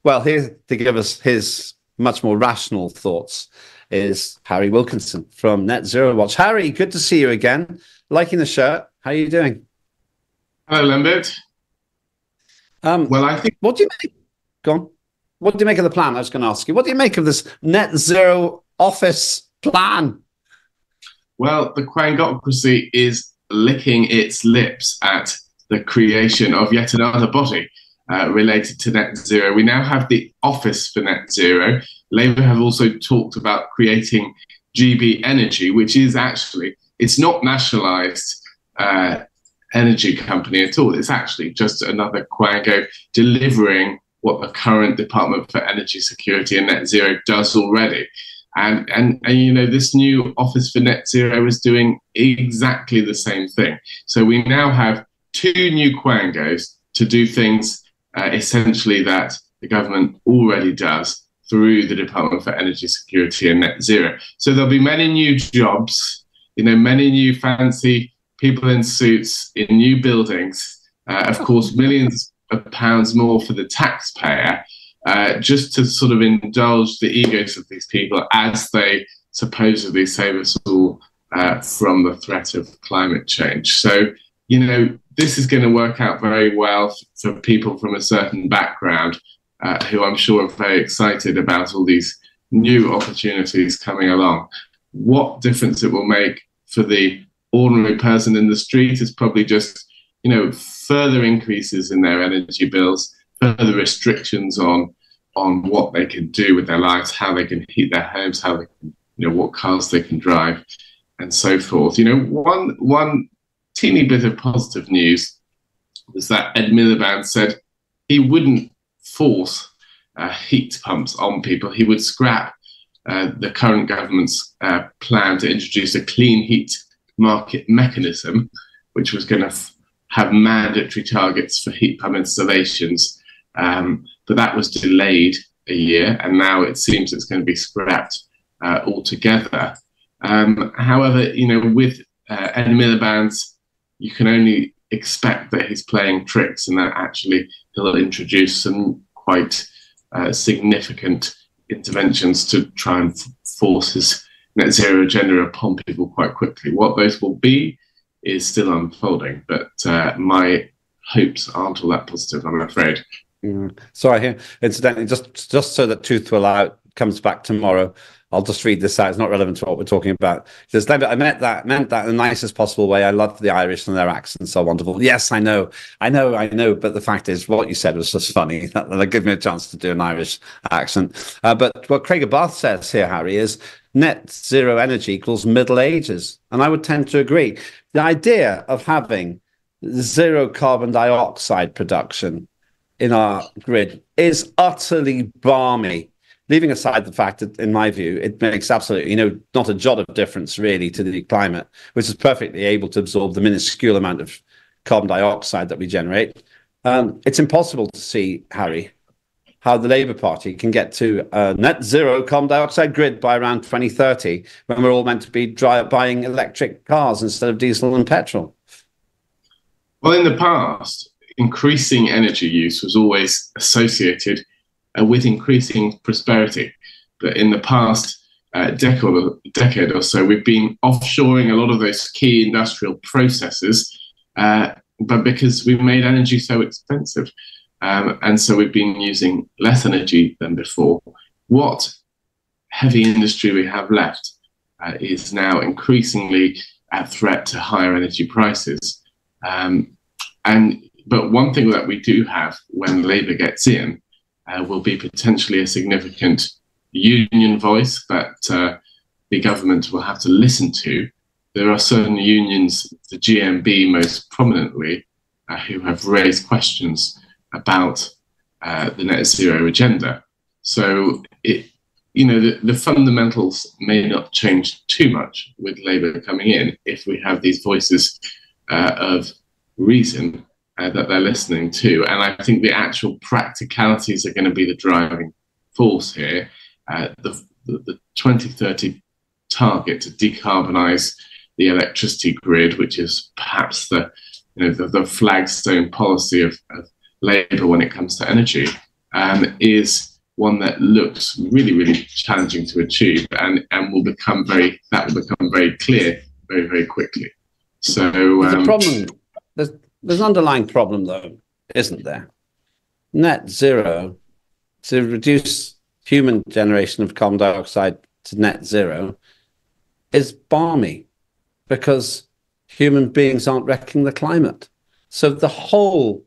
Well, here to give us his much more rational thoughts is Harry Wilkinson from Net Zero Watch. Harry, good to see you again. Liking the shirt. How are you doing? Hello, Lambert. Well, I think, what do you make? Go on. What do you make of the plan? I was going to ask you. What do you make of this net zero office plan? well, the Quangocracy is licking its lips at the creation of yet another body related to net zero. We now have the Office for Net Zero. Labour have also talked about creating GB Energy, which is actually, it's not nationalised energy company at all. It's actually just another Quango delivering what the current Department for Energy Security and Net Zero does already. And you know, this new Office for Net Zero is doing exactly the same thing. So we now have two new Quangos to do things essentially that the government already does through the Department for Energy Security and Net Zero. So there'll be many new jobs, you know, many new fancy people in suits in new buildings. Of course, millions of pounds more for the taxpayer, just to sort of indulge the egos of these people as they supposedly save us all from the threat of climate change. So, you know, this is going to work out very well for people from a certain background who I'm sure are very excited about all these new opportunities coming along. What difference it will make for the ordinary person in the street is probably just, you know, further increases in their energy bills, further restrictions on what they can do with their lives, how they can heat their homes, how they can, you know, what cars they can drive, and so forth. You know, one teeny bit of positive news was that Ed Miliband said he wouldn't force heat pumps on people. He would scrap the current government's plan to introduce a clean heat market mechanism, which was going to have mandatory targets for heat pump installations. But that was delayed a year, and now it seems it's going to be scrapped altogether. However, you know, with Ed Miliband's, you can only expect that he's playing tricks and that actually he'll introduce some quite significant interventions to try and force his net zero agenda upon people quite quickly. What those will be is still unfolding, but my hopes aren't all that positive, I'm afraid. Sorry, incidentally, just so that Truth Will Out comes back tomorrow, I'll just read this out. It's not relevant to what we're talking about. It says, I meant that in the nicest possible way. I love the Irish and their accents are wonderful. Yes, I know. But the fact is, what you said was just funny. That gave me a chance to do an Irish accent. But what Craig Barth says here, Harry, is net zero energy equals Middle Ages. And I would tend to agree. The idea of having zero carbon dioxide production in our grid is utterly balmy. Leaving aside the fact that, in my view, it makes absolutely, not a jot of difference really to the climate, which is perfectly able to absorb the minuscule amount of carbon dioxide that we generate. It's impossible to see, Harry, how the Labour Party can get to a net zero carbon dioxide grid by around 2030, when we're all meant to be buying electric cars instead of diesel and petrol. Well, in the past, increasing energy use was always associated with increasing prosperity. But in the past decade or so, we've been offshoring a lot of those key industrial processes, but because we've made energy so expensive. And so we've been using less energy than before. What heavy industry we have left is now increasingly at threat to higher energy prices. But one thing that we do have when Labour gets in will be potentially a significant union voice that the government will have to listen to. There are certain unions, the GMB most prominently, who have raised questions about the net zero agenda. So the fundamentals may not change too much with Labour coming in if we have these voices of reason that they're listening to. And I think the actual practicalities are going to be the driving force here. The 2030 target to decarbonise the electricity grid, which is perhaps the flagstone policy of Labour when it comes to energy, is one that looks really, really challenging to achieve, and will become very clear very, very quickly. So there's a problem. There's an underlying problem, though, isn't there? Net zero, to reduce human generation of carbon dioxide to net zero, is balmy because human beings aren't wrecking the climate. So the whole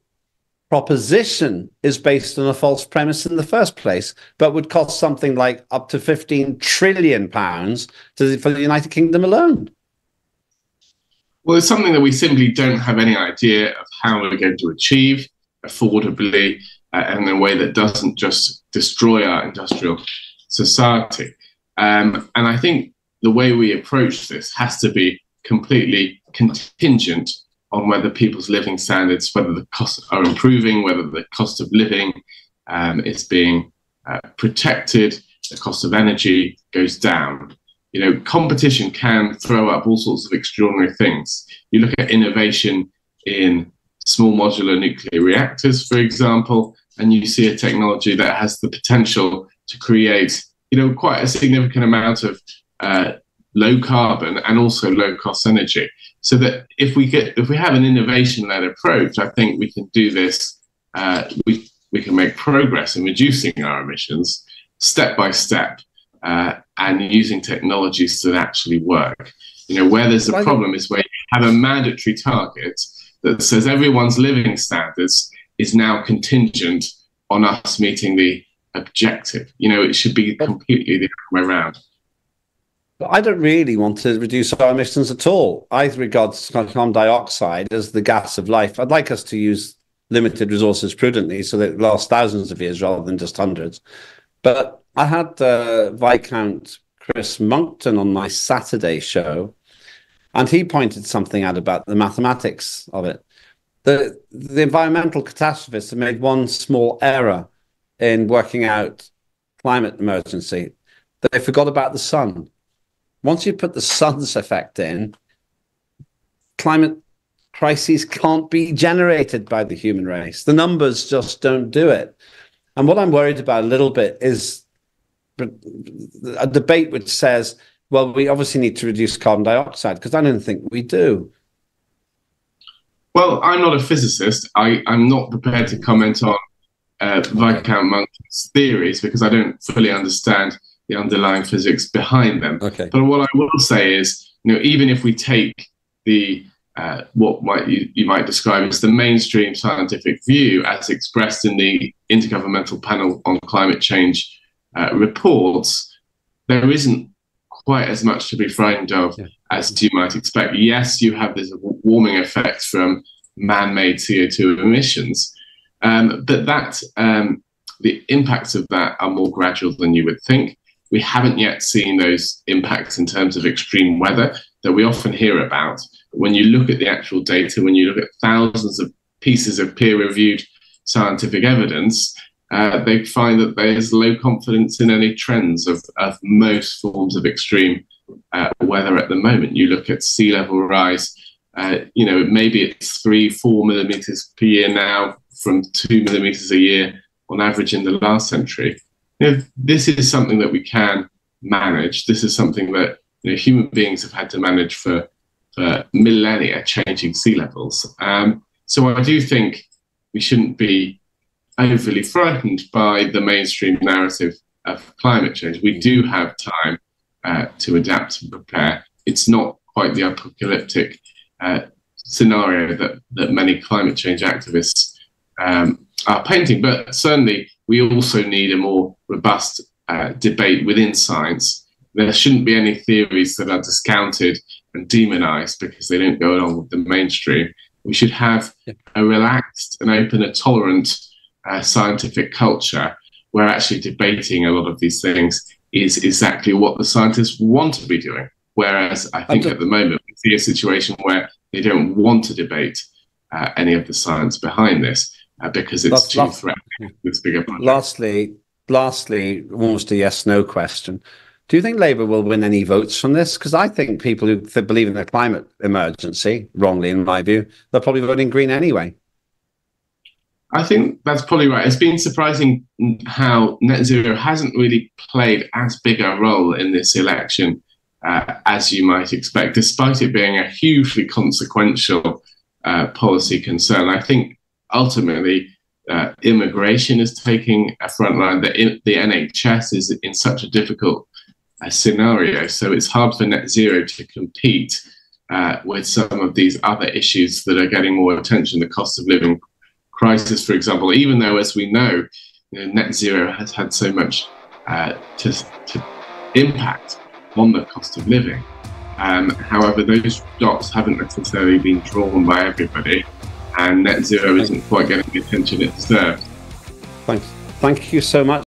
proposition is based on a false premise in the first place, but would cost something like up to £15 trillion for the United Kingdom alone. Well, it's something that we simply don't have any idea of how we're going to achieve affordably and in a way that doesn't just destroy our industrial society. And I think the way we approach this has to be completely contingent on whether people's living standards, whether the costs are improving, whether the cost of living is being protected, the cost of energy goes down. You know, competition can throw up all sorts of extraordinary things. You look at innovation in small modular nuclear reactors, for example, and you see a technology that has the potential to create, you know, quite a significant amount of low carbon and also low cost energy. So that if we have an innovation-led approach, I think we can do this. We can make progress in reducing our emissions step by step, and using technologies that actually work. You know, where there's a problem is where you have a mandatory target that says everyone's living standards is now contingent on us meeting the objective. You know, it should be completely the other way around. I don't really want to reduce our emissions at all. I regard carbon dioxide as the gas of life. I'd like us to use limited resources prudently so that it lasts thousands of years rather than just hundreds. But I had Viscount Chris Monckton on my Saturday show, and he pointed something out about the mathematics of it. The environmental catastrophists have made one small error in working out climate emergency. They forgot about the sun. Once you put the sun's effect in, climate crises can't be generated by the human race. The numbers just don't do it. And what I'm worried about a little bit is a debate which says, well, we obviously need to reduce carbon dioxide, because I don't think we do. Well, I'm not a physicist. I'm not prepared to comment on Viscount Monckton's theories because I don't fully understand the underlying physics behind them. Okay. But what I will say is, you know, even if we take the what you might describe as the mainstream scientific view as expressed in the Intergovernmental Panel on Climate Change reports, there isn't quite as much to be frightened of as you might expect. Yes, you have this warming effect from man-made CO2 emissions, but the impacts of that are more gradual than you would think. We haven't yet seen those impacts in terms of extreme weather that we often hear about. When you look at the actual data, when you look at thousands of pieces of peer-reviewed scientific evidence, they find that there's low confidence in any trends of most forms of extreme weather at the moment. You look at sea level rise, you know, maybe it's 3-4 millimeters per year now from 2 millimeters a year on average in the last century. You know, this is something that we can manage. This is something that, you know, human beings have had to manage for millennia, changing sea levels. So I do think we shouldn't be overly frightened by the mainstream narrative of climate change. We do have time to adapt and prepare. It's not quite the apocalyptic scenario that many climate change activists are painting, but certainly we also need a more robust debate within science. There shouldn't be any theories that are discounted and demonized because they don't go along with the mainstream. We should have a relaxed and open and tolerant scientific culture where actually debating a lot of these things is exactly what the scientists want to be doing. Whereas I think at the moment we see a situation where they don't want to debate any of the science behind this because it's too threatening with bigger projects. Lastly, almost a yes/no question. Do you think Labour will win any votes from this? Because I think people who believe in the climate emergency, wrongly in my view, they're probably voting Green anyway. I think that's probably right. It's been surprising how net zero hasn't really played as big a role in this election as you might expect, despite it being a hugely consequential policy concern. I think ultimately immigration is taking a front line. The NHS is in such a difficult scenario, so it's hard for net zero to compete with some of these other issues that are getting more attention, the cost of living crisis, for example, even though, as we know, net zero has had so much to impact on the cost of living. However, those dots haven't necessarily been drawn by everybody, and net zero isn't quite getting the attention it deserves. Thanks. Thank you so much.